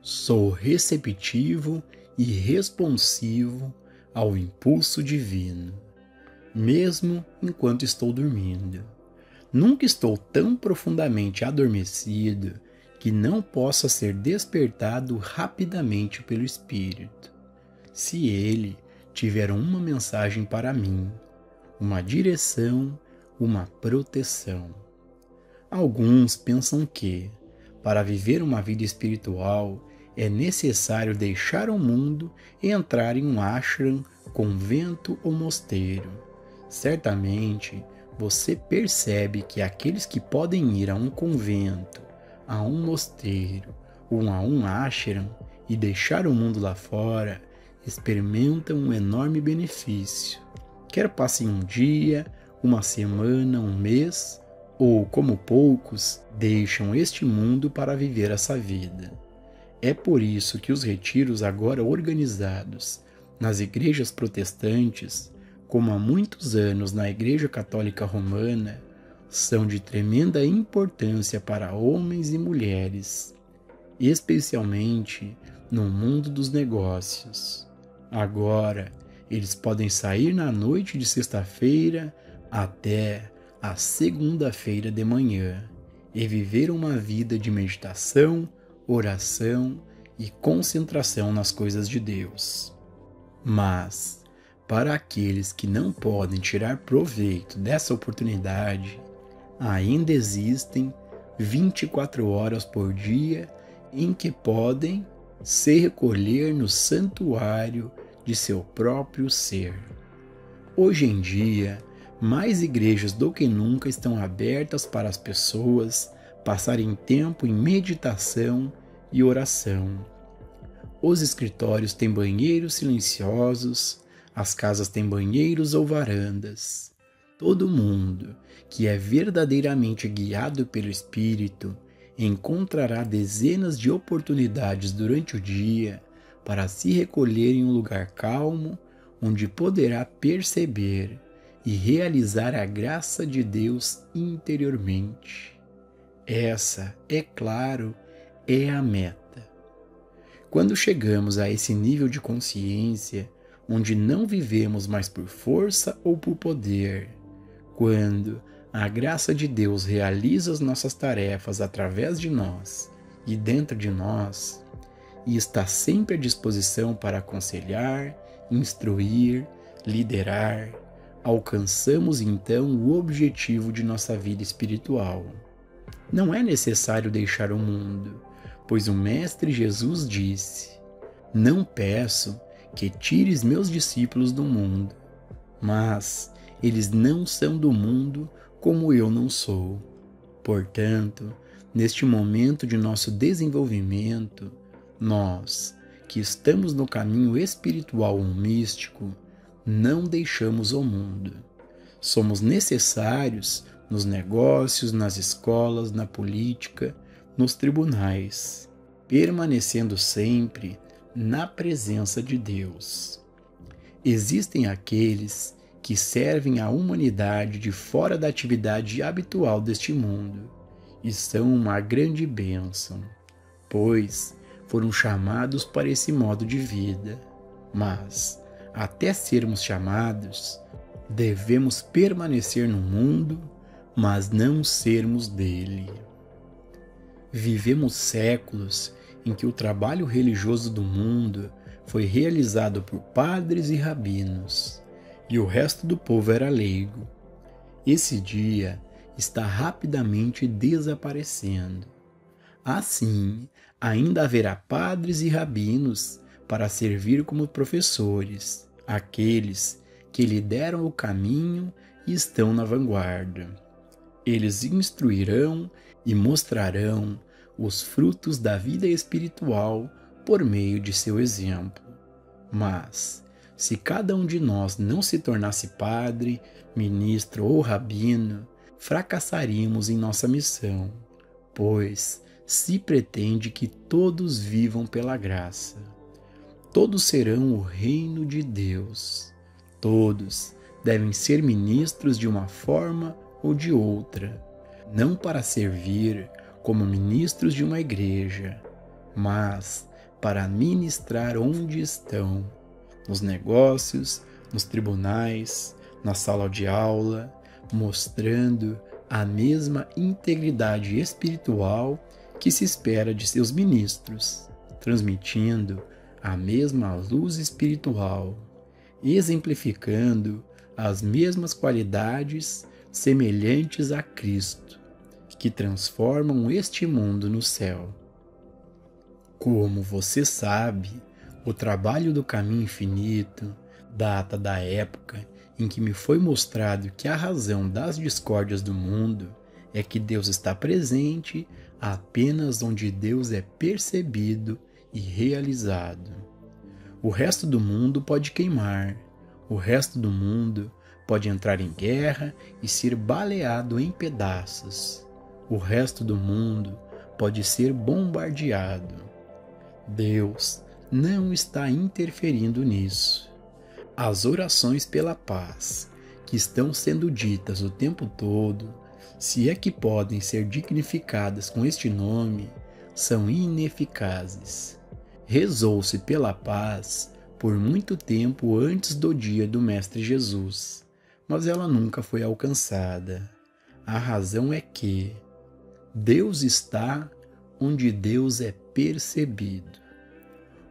Sou receptivo e responsivo ao impulso divino, mesmo enquanto estou dormindo. Nunca estou tão profundamente adormecido que não possa ser despertado rapidamente pelo Espírito. Se ele tiver uma mensagem para mim, uma direção, uma proteção. Alguns pensam que, para viver uma vida espiritual, é necessário deixar o mundo e entrar em um ashram, convento ou mosteiro. Certamente, você percebe que aqueles que podem ir a um convento, a um mosteiro ou a um ashram e deixar o mundo lá fora, experimentam um enorme benefício. Quer passe um dia, uma semana, um mês, ou, como poucos, deixam este mundo para viver essa vida. É por isso que os retiros agora organizados nas igrejas protestantes, como há muitos anos na Igreja Católica Romana, são de tremenda importância para homens e mulheres, especialmente no mundo dos negócios. Agora, eles podem sair na noite de sexta-feira até a segunda-feira de manhã e viver uma vida de meditação, oração e concentração nas coisas de Deus. Mas, para aqueles que não podem tirar proveito dessa oportunidade, ainda existem 24 horas por dia em que podem se recolher no santuário de seu próprio ser. Hoje em dia, mais igrejas do que nunca estão abertas para as pessoas passarem tempo em meditação e oração. Os escritórios têm banheiros silenciosos, as casas têm banheiros ou varandas. Todo mundo que é verdadeiramente guiado pelo Espírito encontrará dezenas de oportunidades durante o dia para se recolher em um lugar calmo, onde poderá perceber e realizar a graça de Deus interiormente. Essa, é claro, é a meta. Quando chegamos a esse nível de consciência, onde não vivemos mais por força ou por poder, quando a graça de Deus realiza as nossas tarefas através de nós e dentro de nós, e está sempre à disposição para aconselhar, instruir, liderar, alcançamos então o objetivo de nossa vida espiritual. Não é necessário deixar o mundo, pois o Mestre Jesus disse: "Não peço que tires meus discípulos do mundo, mas eles não são do mundo como eu não sou." Portanto, neste momento de nosso desenvolvimento, nós, que estamos no caminho espiritual ou místico, não deixamos o mundo. Somos necessários nos negócios, nas escolas, na política, nos tribunais, permanecendo sempre na presença de Deus. Existem aqueles que servem à humanidade de fora da atividade habitual deste mundo e são uma grande bênção, pois foram chamados para esse modo de vida. Mas, até sermos chamados, devemos permanecer no mundo, mas não sermos dele. Vivemos séculos em que o trabalho religioso do mundo foi realizado por padres e rabinos, e o resto do povo era leigo. Esse dia está rapidamente desaparecendo. Assim, ainda haverá padres e rabinos para servir como professores, aqueles que lideram o caminho e estão na vanguarda. Eles instruirão e mostrarão os frutos da vida espiritual por meio de seu exemplo. Mas, se cada um de nós não se tornasse padre, ministro ou rabino, fracassaríamos em nossa missão, pois se pretende que todos vivam pela graça. Todos serão o reino de Deus. Todos devem ser ministros de uma forma ou de outra, não para servir como ministros de uma igreja, mas para ministrar onde estão, nos negócios, nos tribunais, na sala de aula, mostrando a mesma integridade espiritual que se espera de seus ministros, transmitindo a mesma luz espiritual, exemplificando as mesmas qualidades semelhantes a Cristo, que transformam este mundo no céu. Como você sabe, o trabalho do Caminho Infinito data da época em que me foi mostrado que a razão das discórdias do mundo é que Deus está presente apenas onde Deus é percebido e realizado. O resto do mundo pode queimar, o resto do mundo pode entrar em guerra e ser baleado em pedaços. O resto do mundo pode ser bombardeado. Deus não está interferindo nisso. As orações pela paz, que estão sendo ditas o tempo todo, se é que podem ser dignificadas com este nome, são ineficazes. Rezou-se pela paz por muito tempo antes do dia do Mestre Jesus, mas ela nunca foi alcançada. A razão é que Deus está onde Deus é percebido.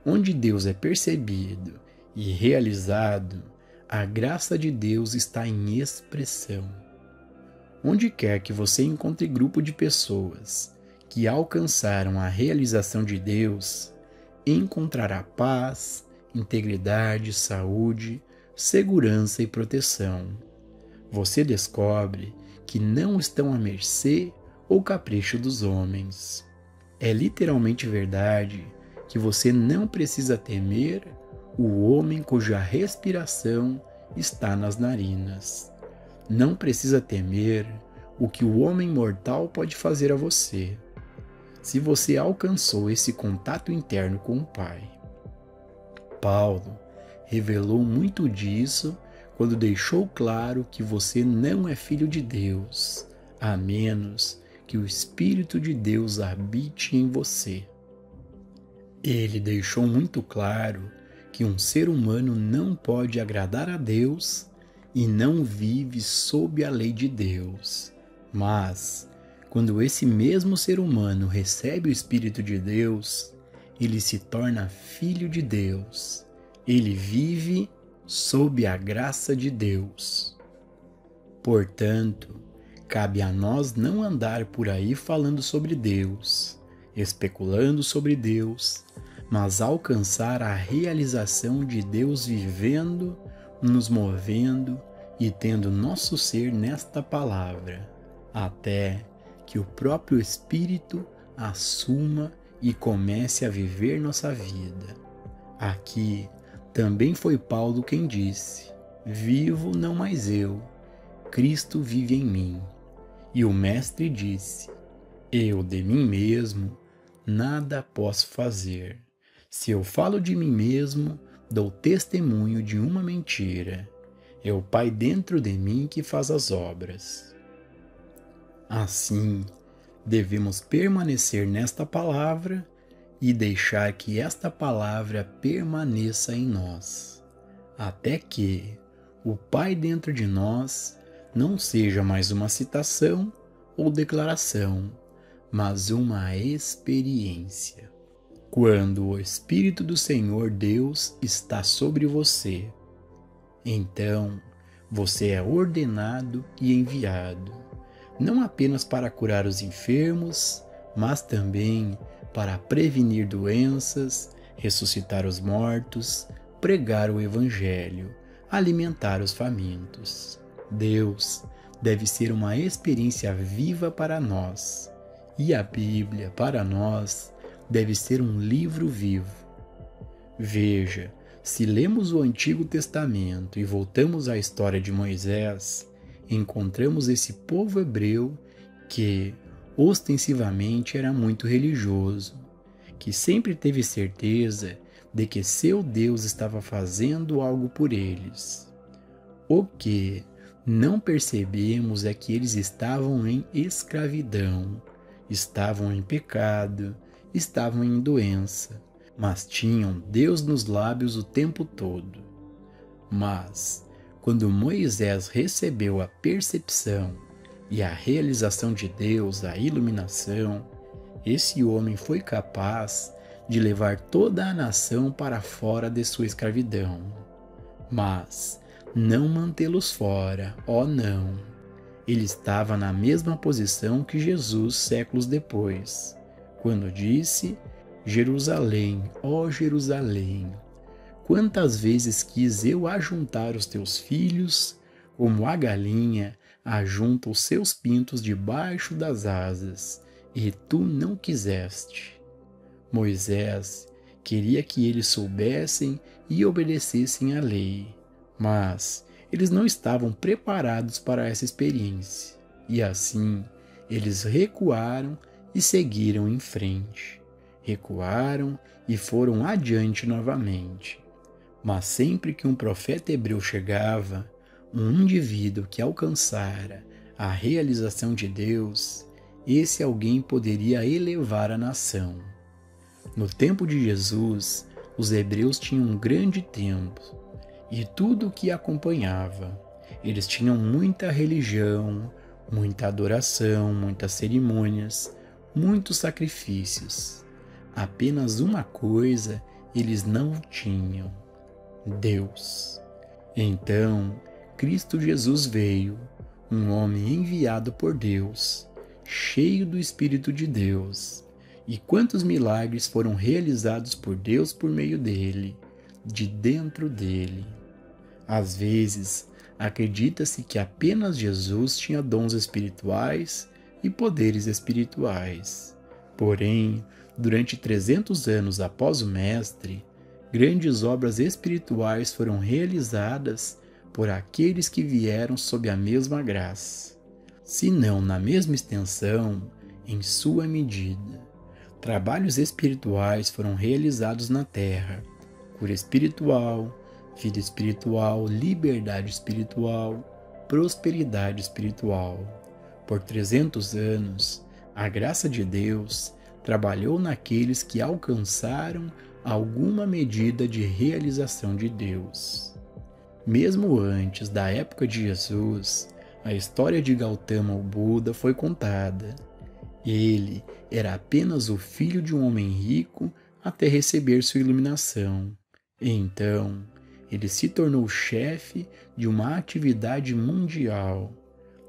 Onde Deus é percebido e realizado, a graça de Deus está em expressão. Onde quer que você encontre grupo de pessoas que alcançaram a realização de Deus, encontrará paz, integridade, saúde, segurança e proteção. Você descobre que não estão à mercê ou capricho dos homens. É literalmente verdade que você não precisa temer o homem cuja respiração está nas narinas. Não precisa temer o que o homem mortal pode fazer a você, se você alcançou esse contato interno com o Pai. Paulo revelou muito disso quando deixou claro que você não é filho de Deus, a menos que o Espírito de Deus habite em você. Ele deixou muito claro que um ser humano não pode agradar a Deus e não vive sob a lei de Deus. Mas, quando esse mesmo ser humano recebe o Espírito de Deus, ele se torna filho de Deus. Ele vive sob a graça de Deus. Portanto, cabe a nós não andar por aí falando sobre Deus, especulando sobre Deus, mas alcançar a realização de Deus vivendo, nos movendo e tendo nosso ser nesta palavra, até que o próprio Espírito assuma e comece a viver nossa vida. Aqui também foi Paulo quem disse: vivo não mais eu, Cristo vive em mim. E o Mestre disse: eu de mim mesmo nada posso fazer. Se eu falo de mim mesmo, dou testemunho de uma mentira. É o Pai dentro de mim que faz as obras. Assim, devemos permanecer nesta palavra e deixar que esta palavra permaneça em nós, até que o Pai dentro de nós não seja mais uma citação ou declaração, mas uma experiência. Quando o Espírito do Senhor Deus está sobre você, então você é ordenado e enviado, não apenas para curar os enfermos, mas também para prevenir doenças, ressuscitar os mortos, pregar o Evangelho, alimentar os famintos. Deus deve ser uma experiência viva para nós, e a Bíblia, para nós, deve ser um livro vivo. Veja, se lemos o Antigo Testamento e voltamos à história de Moisés, encontramos esse povo hebreu que, ostensivamente, era muito religioso, que sempre teve certeza de que seu Deus estava fazendo algo por eles. O que não percebemos é que eles estavam em escravidão, estavam em pecado, estavam em doença, mas tinham Deus nos lábios o tempo todo. Mas, quando Moisés recebeu a percepção e a realização de Deus, a iluminação, esse homem foi capaz de levar toda a nação para fora de sua escravidão. Mas não mantê-los fora, ó não. Ele estava na mesma posição que Jesus séculos depois, quando disse: Jerusalém, ó Jerusalém, quantas vezes quis eu ajuntar os teus filhos, como a galinha ajunta os seus pintos debaixo das asas, e tu não quiseste. Moisés queria que eles soubessem e obedecessem à lei, mas eles não estavam preparados para essa experiência, e assim eles recuaram e seguiram em frente. Recuaram e foram adiante novamente. Mas sempre que um profeta hebreu chegava, um indivíduo que alcançara a realização de Deus, esse alguém poderia elevar a nação. No tempo de Jesus, os hebreus tinham um grande templo e tudo o que acompanhava. Eles tinham muita religião, muita adoração, muitas cerimônias, muitos sacrifícios. Apenas uma coisa eles não tinham: Deus. Então, Cristo Jesus veio, um homem enviado por Deus, cheio do Espírito de Deus. E quantos milagres foram realizados por Deus por meio dele, de dentro dele. Às vezes, acredita-se que apenas Jesus tinha dons espirituais e poderes espirituais. Porém, durante 300 anos após o Mestre, grandes obras espirituais foram realizadas por aqueles que vieram sob a mesma graça, se não na mesma extensão, em sua medida. Trabalhos espirituais foram realizados na terra: cura espiritual, vida espiritual, liberdade espiritual, prosperidade espiritual. Por 300 anos, a graça de Deus trabalhou naqueles que alcançaram alguma medida de realização de Deus. Mesmo antes da época de Jesus, a história de Gautama o Buda foi contada. Ele era apenas o filho de um homem rico até receber sua iluminação. Então, ele se tornou chefe de uma atividade mundial,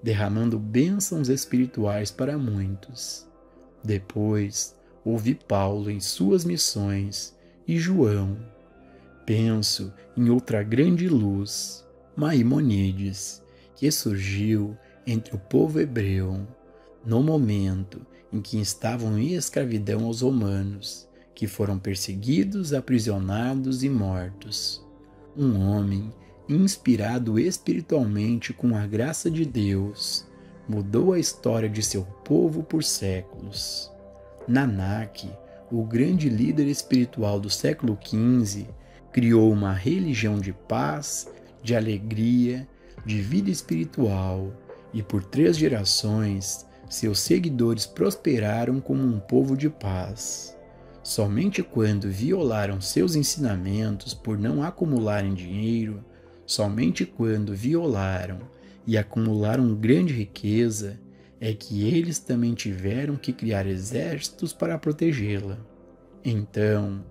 derramando bênçãos espirituais para muitos. Depois, houve Paulo em suas missões e João. Penso em outra grande luz, Maimonides, que surgiu entre o povo hebreu, no momento em que estavam em escravidão aos romanos, que foram perseguidos, aprisionados e mortos. Um homem inspirado espiritualmente com a graça de Deus, mudou a história de seu povo por séculos. Nanak, o grande líder espiritual do século XV, criou uma religião de paz, de alegria, de vida espiritual, e por 3 gerações seus seguidores prosperaram como um povo de paz. Somente quando violaram seus ensinamentos por não acumularem dinheiro, somente quando violaram e acumularam grande riqueza, é que eles também tiveram que criar exércitos para protegê-la. Então,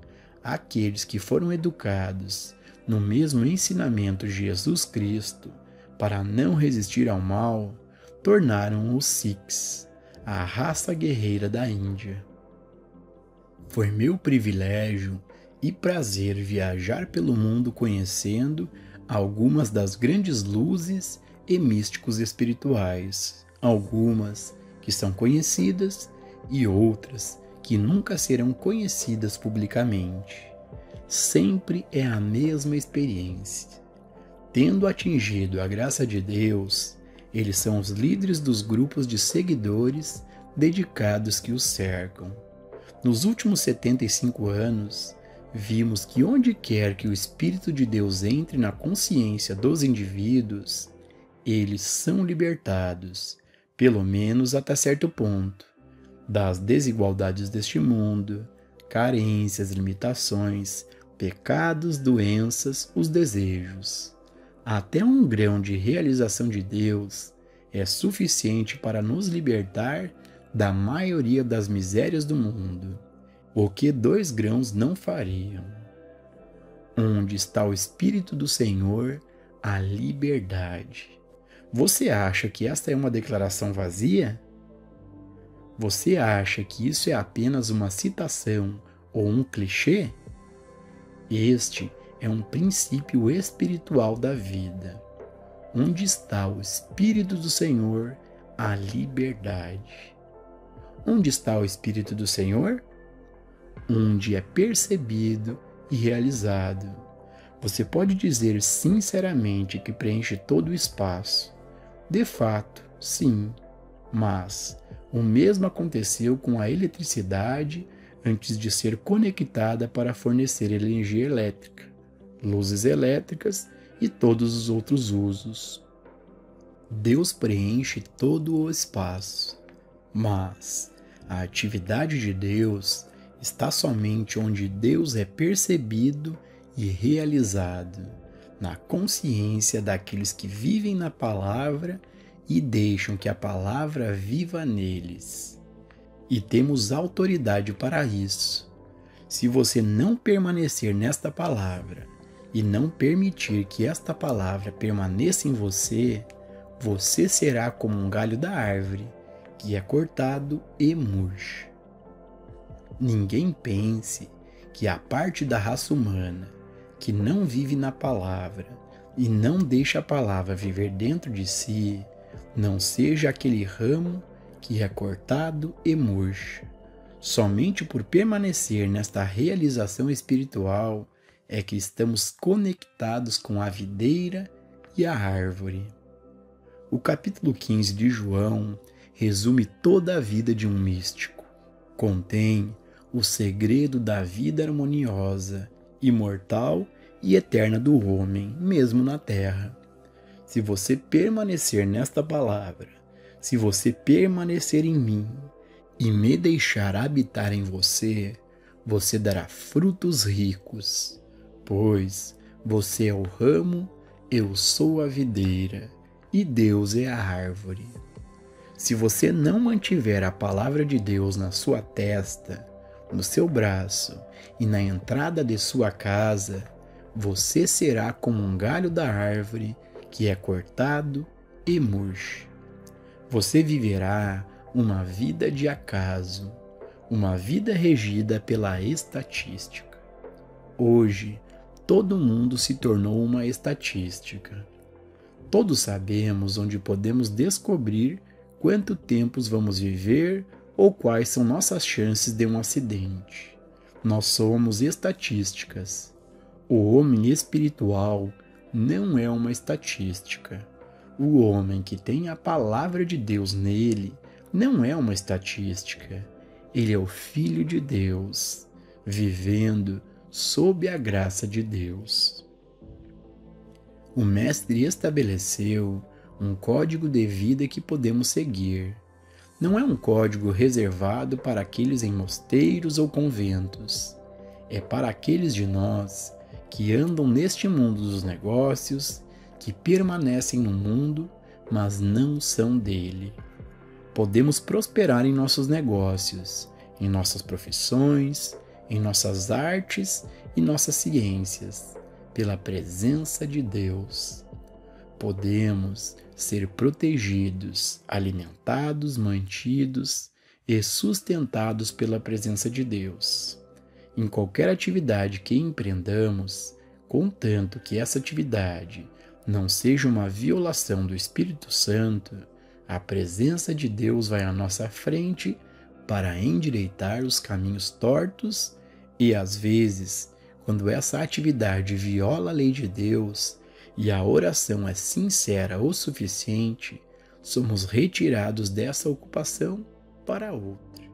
aqueles que foram educados no mesmo ensinamento de Jesus Cristo para não resistir ao mal, tornaram os Sikhs, a raça guerreira da Índia. Foi meu privilégio e prazer viajar pelo mundo conhecendo algumas das grandes luzes e místicos espirituais, algumas que são conhecidas e outras que nunca serão conhecidas publicamente. Sempre é a mesma experiência. Tendo atingido a graça de Deus, eles são os líderes dos grupos de seguidores dedicados que os cercam. Nos últimos 75 anos, vimos que onde quer que o Espírito de Deus entre na consciência dos indivíduos, eles são libertados, pelo menos até certo ponto, das desigualdades deste mundo, carências, limitações, pecados, doenças, os desejos. Até um grão de realização de Deus é suficiente para nos libertar da maioria das misérias do mundo, o que 2 grãos não fariam. Onde está o Espírito do Senhor, a liberdade. Você acha que esta é uma declaração vazia? Você acha que isso é apenas uma citação ou um clichê? Este é um princípio espiritual da vida. Onde está o Espírito do Senhor, a liberdade. Onde está o Espírito do Senhor? Onde é percebido e realizado. Você pode dizer sinceramente que preenche todo o espaço. De fato, sim, mas o mesmo aconteceu com a eletricidade antes de ser conectada para fornecer energia elétrica, luzes elétricas e todos os outros usos. Deus preenche todo o espaço, mas a atividade de Deus está somente onde Deus é percebido e realizado, na consciência daqueles que vivem na palavra e deixam que a palavra viva neles. E temos autoridade para isso. Se você não permanecer nesta palavra e não permitir que esta palavra permaneça em você, você será como um galho da árvore, que é cortado e murcha. Ninguém pense que a parte da raça humana que não vive na palavra e não deixa a palavra viver dentro de si, não seja aquele ramo que é cortado e murcha. Somente por permanecer nesta realização espiritual é que estamos conectados com a videira e a árvore. O capítulo 15 de João resume toda a vida de um místico. Contém o segredo da vida harmoniosa, imortal e eterna do homem, mesmo na terra. Se você permanecer nesta palavra, se você permanecer em mim e me deixar habitar em você, você dará frutos ricos, pois você é o ramo, eu sou a videira e Deus é a árvore. Se você não mantiver a palavra de Deus na sua testa, no seu braço e na entrada de sua casa, você será como um galho da árvore que é cortado e murcha. Você viverá uma vida de acaso, uma vida regida pela estatística. Hoje, todo mundo se tornou uma estatística. Todos sabemos onde podemos descobrir quanto tempo vamos viver ou quais são nossas chances de um acidente. Nós somos estatísticas. O homem espiritual não é uma estatística. O homem que tem a palavra de Deus nele não é uma estatística. Ele é o Filho de Deus, vivendo sob a graça de Deus. O Mestre estabeleceu um código de vida que podemos seguir. Não é um código reservado para aqueles em mosteiros ou conventos. É para aqueles de nós que andam neste mundo dos negócios, que permanecem no mundo, mas não são dele. Podemos prosperar em nossos negócios, em nossas profissões, em nossas artes e nossas ciências, pela presença de Deus. Podemos ser protegidos, alimentados, mantidos e sustentados pela presença de Deus. Em qualquer atividade que empreendamos, contanto que essa atividade não seja uma violação do Espírito Santo, a presença de Deus vai à nossa frente para endireitar os caminhos tortos e, às vezes, quando essa atividade viola a lei de Deus e a oração é sincera o suficiente, somos retirados dessa ocupação para outra.